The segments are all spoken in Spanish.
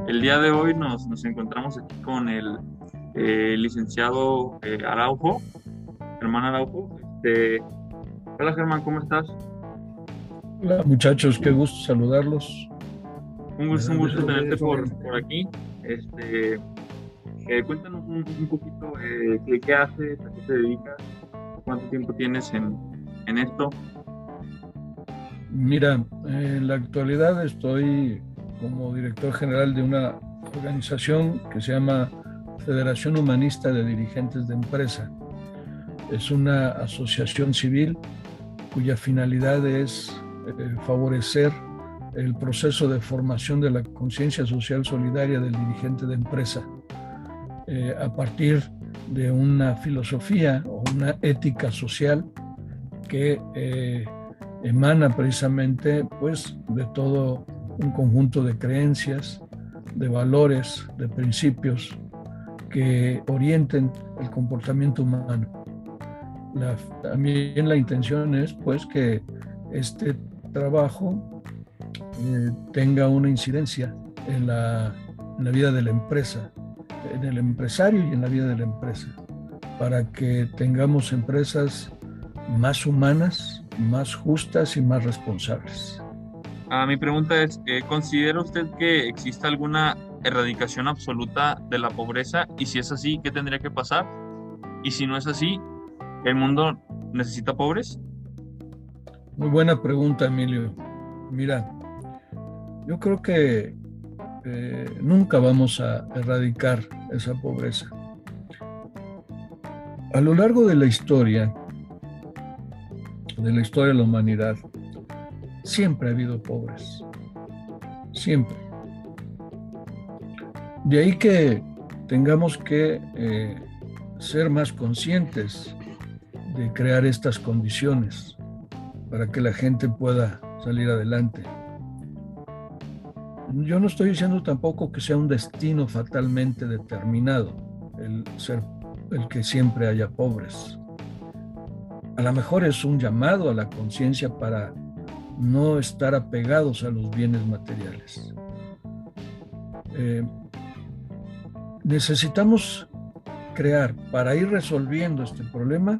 El día de hoy nos encontramos aquí con el licenciado Araujo, Germán Araujo. Hola Germán, ¿cómo estás? Hola muchachos, qué gusto saludarlos. Me da Un gusto gusto tenerte por igualmente. aquí. Este, Cuéntanos un poquito qué haces, a qué te dedicas, cuánto tiempo tienes en esto. Mira, en la actualidad estoy como director general de una organización que se llama Federación Humanista de Dirigentes de Empresa. Es una asociación civil cuya finalidad es favorecer el proceso de formación de la conciencia social solidaria del dirigente de empresa a partir de una filosofía o una ética social que emana precisamente pues de todo un conjunto de creencias, de valores, de principios que orienten el comportamiento humano. También la intención es pues que este trabajo tenga una incidencia en la vida de la empresa, en el empresario y en la vida de la empresa, para que tengamos empresas más humanas, más justas y más responsables. Mi pregunta es, ¿considera usted que existe alguna erradicación absoluta de la pobreza? Y si es así, ¿qué tendría que pasar? Y si no es así, ¿el mundo necesita pobres? Muy buena pregunta, Emilio. Mira, yo creo que nunca vamos a erradicar esa pobreza. A lo largo de la historia de la humanidad, siempre ha habido pobres, siempre. De ahí que tengamos que ser más conscientes de crear estas condiciones para que la gente pueda salir adelante. Yo no estoy diciendo tampoco que sea un destino fatalmente determinado el que siempre haya pobres. A lo mejor es un llamado a la conciencia para no estar apegados a los bienes materiales. Eh, Necesitamos crear, para ir resolviendo este problema,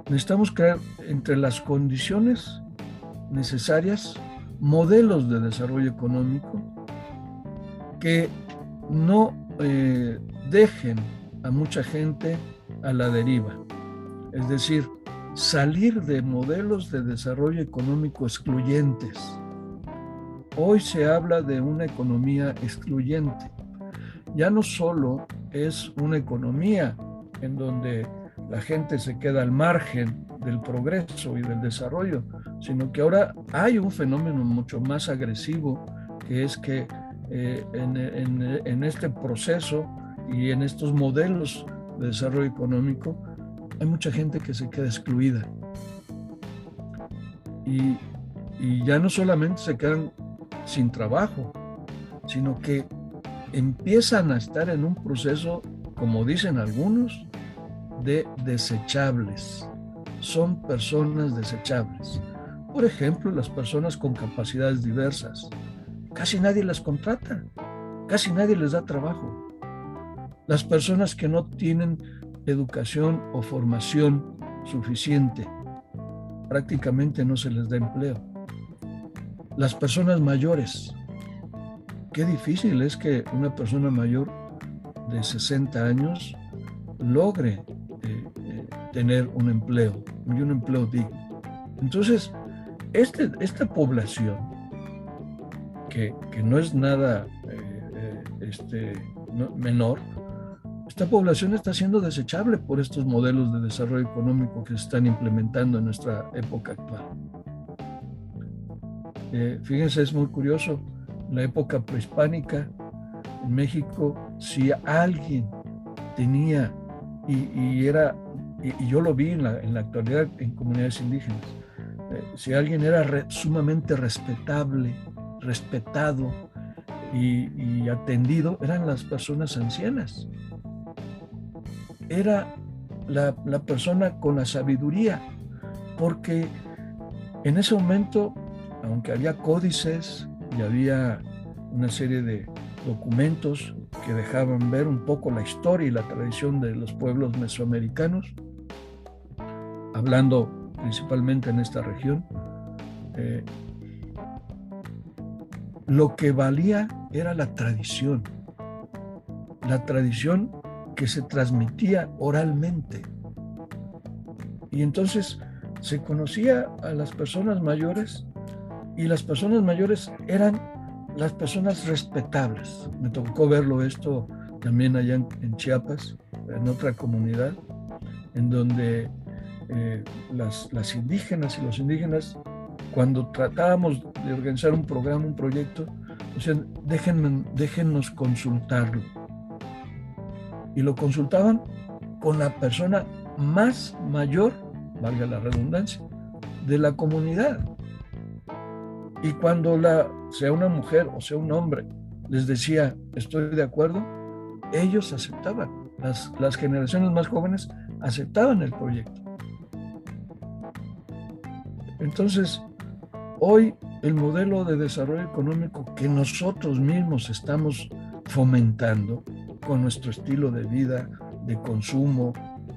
necesitamos crear entre las condiciones necesarias modelos de desarrollo económico que no dejen a mucha gente a la deriva. Es decir, salir de modelos de desarrollo económico excluyentes. Hoy se habla de una economía excluyente. Ya no solo es una economía en donde la gente se queda al margen del progreso y del desarrollo, sino que ahora hay un fenómeno mucho más agresivo, que es que en este proceso y en estos modelos de desarrollo económico hay mucha gente que se queda excluida y, y ya no solamente se quedan sin trabajo, sino que empiezan a estar en un proceso, como dicen algunos, de desechables. Son personas desechables. Por ejemplo, las personas con capacidades diversas. Casi nadie las contrata, casi nadie les da trabajo. Las personas que no tienen educación o formación suficiente, prácticamente no se les da empleo. Las personas mayores, qué difícil es que una persona mayor de 60 años logre tener un empleo y un empleo digno. Entonces, esta población, que no es nada menor, esta población está siendo desechable por estos modelos de desarrollo económico que se están implementando en nuestra época actual. Fíjense, es muy curioso, en la época prehispánica, en México, si alguien tenía, y yo lo vi en la actualidad en comunidades indígenas, si alguien era sumamente respetable, respetado y atendido, eran las personas ancianas. Era la persona con la sabiduría, porque en ese momento, aunque había códices y había una serie documentos que dejaban ver un poco la historia y la tradición de los pueblos mesoamericanos, hablando principalmente en esta región. Lo que valía era la tradición que se transmitía oralmente. Y entonces se conocía a las personas mayores, y las personas mayores eran las personas respetables. Me tocó verlo esto también allá en Chiapas, en otra comunidad, en donde las indígenas y los indígenas, cuando tratábamos de organizar un programa, un proyecto, decían, déjennos consultarlo. Y lo consultaban con la persona más mayor, valga la redundancia, de la comunidad. Y cuando sea una mujer o sea un hombre les decía, estoy de acuerdo, ellos aceptaban. Las generaciones más jóvenes aceptaban el proyecto. Entonces, hoy el modelo de desarrollo económico que nosotros mismos estamos fomentando con nuestro estilo de vida, de consumo,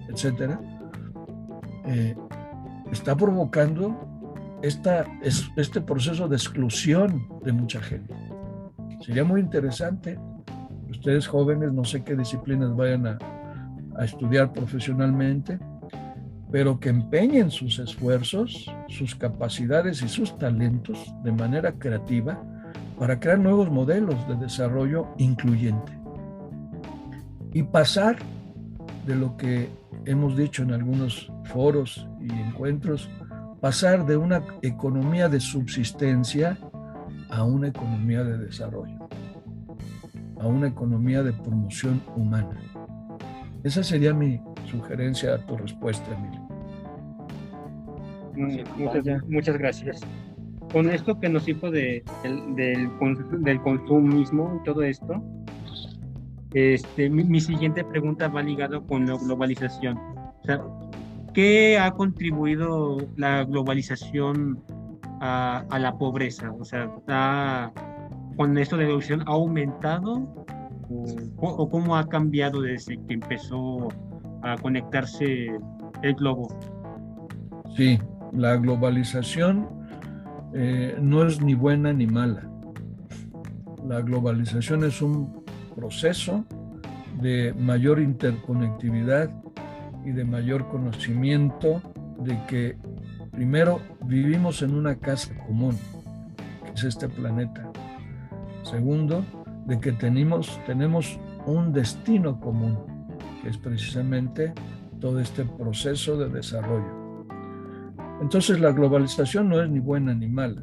etcétera, está provocando este proceso de exclusión de mucha gente. Sería muy interesante, ustedes jóvenes, no sé qué disciplinas vayan a estudiar profesionalmente, pero que empeñen sus esfuerzos, sus capacidades y sus talentos de manera creativa para crear nuevos modelos de desarrollo incluyente y pasar de lo que hemos dicho en algunos foros y encuentros, pasar de una economía de subsistencia a una economía de desarrollo, a una economía de promoción humana. Esa sería mi sugerencia a tu respuesta, Emilio. Muchas gracias. Con esto que nos dijo del consumismo y todo esto, mi siguiente pregunta va ligado con la globalización. O sea, ¿qué ha contribuido la globalización a la pobreza? O sea, ¿con esto de la globalización ha aumentado o cómo ha cambiado desde que empezó a conectarse el globo? Sí, la globalización no es ni buena ni mala. La globalización es un proceso de mayor interconectividad y de mayor conocimiento de que, primero, vivimos en una casa común, que es este planeta. Segundo, de que tenemos un destino común, que es precisamente todo este proceso de desarrollo. Entonces, la globalización no es ni buena ni mala.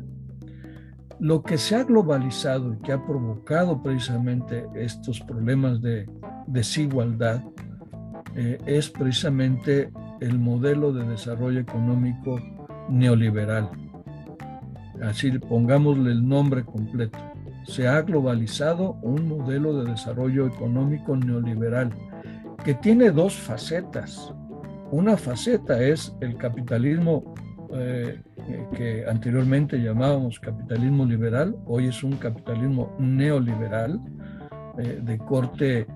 Lo que se ha globalizado y que ha provocado precisamente estos problemas de desigualdad es precisamente el modelo de desarrollo económico neoliberal. Así pongámosle el nombre completo. Se ha globalizado un modelo de desarrollo económico neoliberal que tiene dos facetas. Una faceta es el capitalismo que anteriormente llamábamos capitalismo liberal, hoy es un capitalismo neoliberal de corte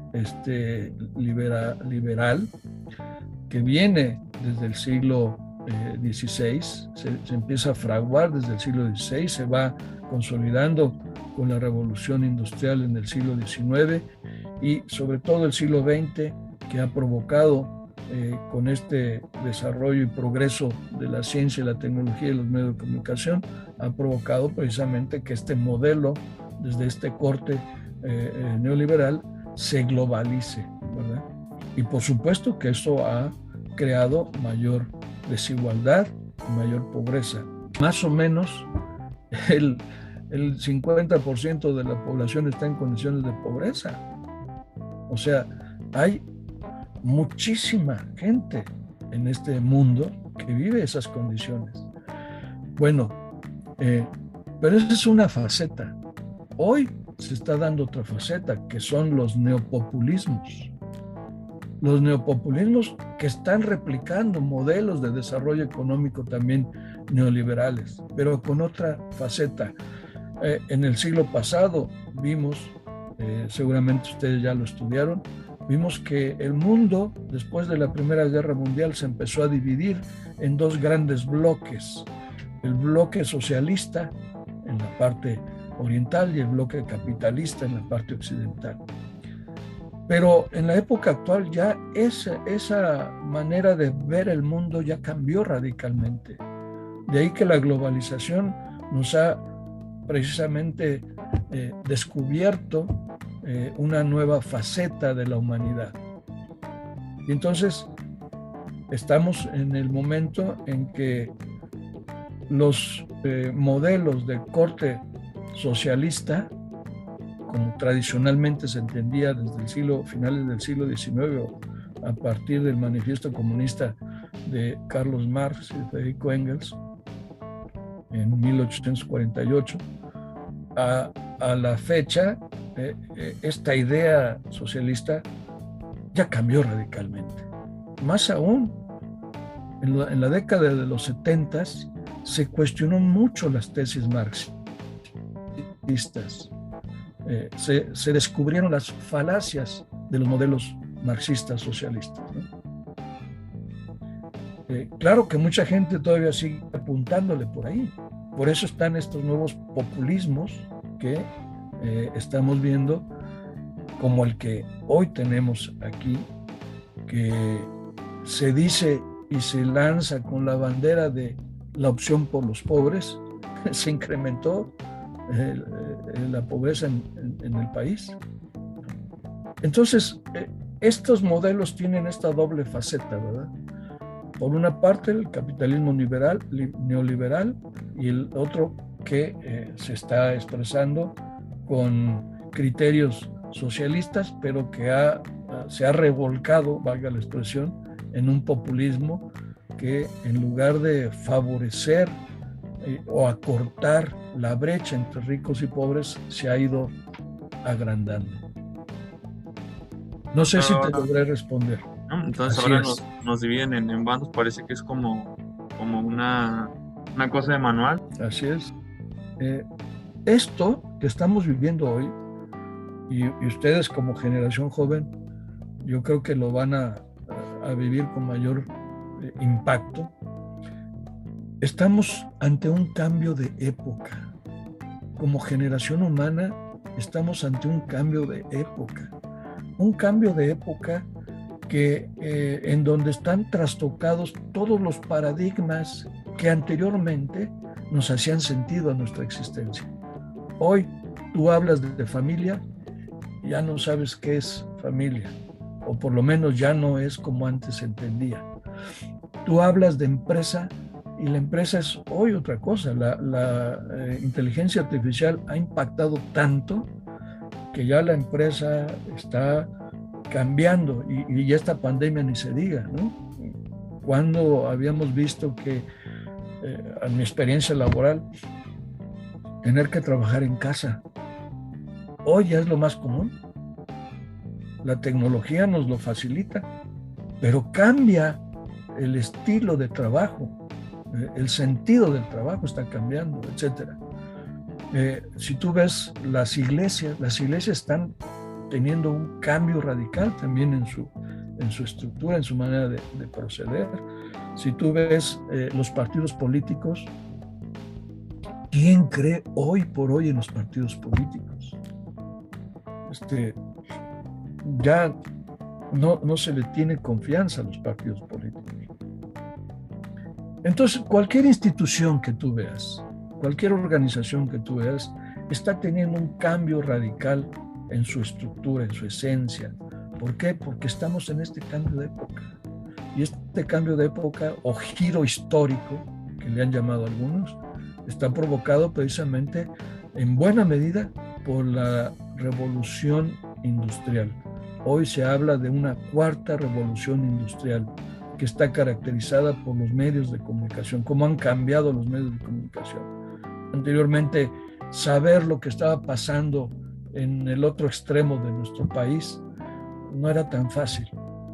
liberal que viene desde el siglo XVI, se empieza a fraguar desde el siglo XVI, se va consolidando con la revolución industrial en el siglo XIX y sobre todo el siglo XX, que ha provocado con este desarrollo y progreso de la ciencia y la tecnología y los medios de comunicación, ha provocado precisamente que este modelo, desde este corte neoliberal, se globalice, ¿verdad? Y por supuesto que eso ha creado mayor desigualdad y mayor pobreza. Más o menos el 50% de la población está en condiciones de pobreza. O sea, hay muchísima gente en este mundo que vive esas condiciones. Bueno, pero esa es una faceta. Hoy se está dando otra faceta, que son los neopopulismos. Los neopopulismos que están replicando modelos de desarrollo económico también neoliberales, pero con otra faceta. En el siglo pasado vimos seguramente ustedes ya lo estudiaron, vimos que el mundo, después de la Primera Guerra Mundial, se empezó a dividir en dos grandes bloques: el bloque socialista en la parte oriental y el bloque capitalista en la parte occidental. Pero en la época actual ya esa manera de ver el mundo ya cambió radicalmente. De ahí que la globalización nos ha precisamente descubierto una nueva faceta de la humanidad. Y entonces estamos en el momento en que los modelos de corte socialista, como tradicionalmente se entendía desde finales del siglo XIX o a partir del manifiesto comunista de Carlos Marx y Federico Engels en 1848, a la fecha, esta idea socialista ya cambió radicalmente. Más aún, en la década de los 70s se cuestionó mucho las tesis marxistas. Se descubrieron las falacias de los modelos marxistas socialistas, ¿no? Claro que mucha gente todavía sigue apuntándole por ahí. Por eso están estos nuevos populismos que estamos viendo, como el que hoy tenemos aquí, que se dice y se lanza con la bandera de la opción por los pobres. Se incrementó la pobreza en el país. Entonces, estos modelos tienen esta doble faceta, ¿verdad? Por una parte, el capitalismo neoliberal, y el otro que se está expresando con criterios socialistas, pero que se ha revolcado, valga la expresión, en un populismo que, en lugar de favorecer o acortar la brecha entre ricos y pobres, se ha ido agrandando. No sé si te logré responder. Entonces Así ahora es. nos dividen en bandos, parece que es como una cosa de manual. Así es. Esto que estamos viviendo hoy, y ustedes como generación joven, yo creo que lo van a vivir con mayor impacto. Estamos ante un cambio de época. Como generación humana, estamos ante un cambio de época. Un cambio de época que, en donde están trastocados todos los paradigmas que anteriormente nos hacían sentido a nuestra existencia. Hoy tú hablas de familia, ya no sabes qué es familia, o por lo menos ya no es como antes se entendía. Tú hablas de empresa y la empresa es hoy otra cosa. La inteligencia artificial ha impactado tanto que ya la empresa está cambiando, y ya esta pandemia ni se diga, ¿no? Cuando habíamos visto que, en mi experiencia laboral, tener que trabajar en casa, hoy ya es lo más común. La tecnología nos lo facilita, pero cambia el estilo de trabajo, el sentido del trabajo está cambiando, etcétera. Si tú ves las iglesias están teniendo un cambio radical también en su estructura, en su manera de proceder. Si tú ves los partidos políticos, ¿quién cree hoy por hoy en los partidos políticos? Ya no se le tiene confianza a los partidos políticos. Entonces, cualquier institución que tú veas, cualquier organización que tú veas, está teniendo un cambio radical en su estructura, en su esencia. ¿Por qué? Porque estamos en este cambio de época. Y este cambio de época, o giro histórico, que le han llamado algunos, está provocado precisamente en buena medida por la revolución industrial. Hoy se habla de una cuarta revolución industrial que está caracterizada por los medios de comunicación, cómo han cambiado los medios de comunicación. Anteriormente, saber lo que estaba pasando en el otro extremo de nuestro país no era tan fácil.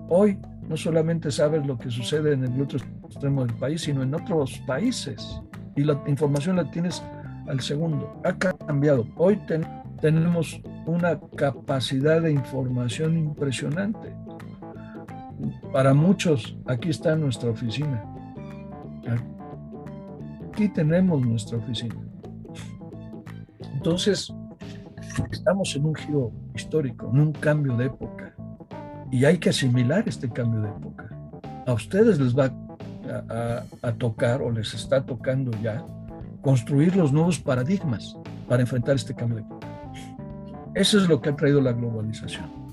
Hoy no solamente sabes lo que sucede en el otro extremo del país, sino en otros países, y la información la tienes al segundo. Ha cambiado. Hoy tenemos una capacidad de información impresionante. Para muchos, aquí está nuestra oficina. Aquí tenemos nuestra oficina. Entonces, estamos en un giro histórico, en un cambio de época. Y hay que asimilar este cambio de época. A ustedes les va a tocar, o les está tocando ya, construir los nuevos paradigmas para enfrentar este cambio de época. Eso es lo que ha traído la globalización.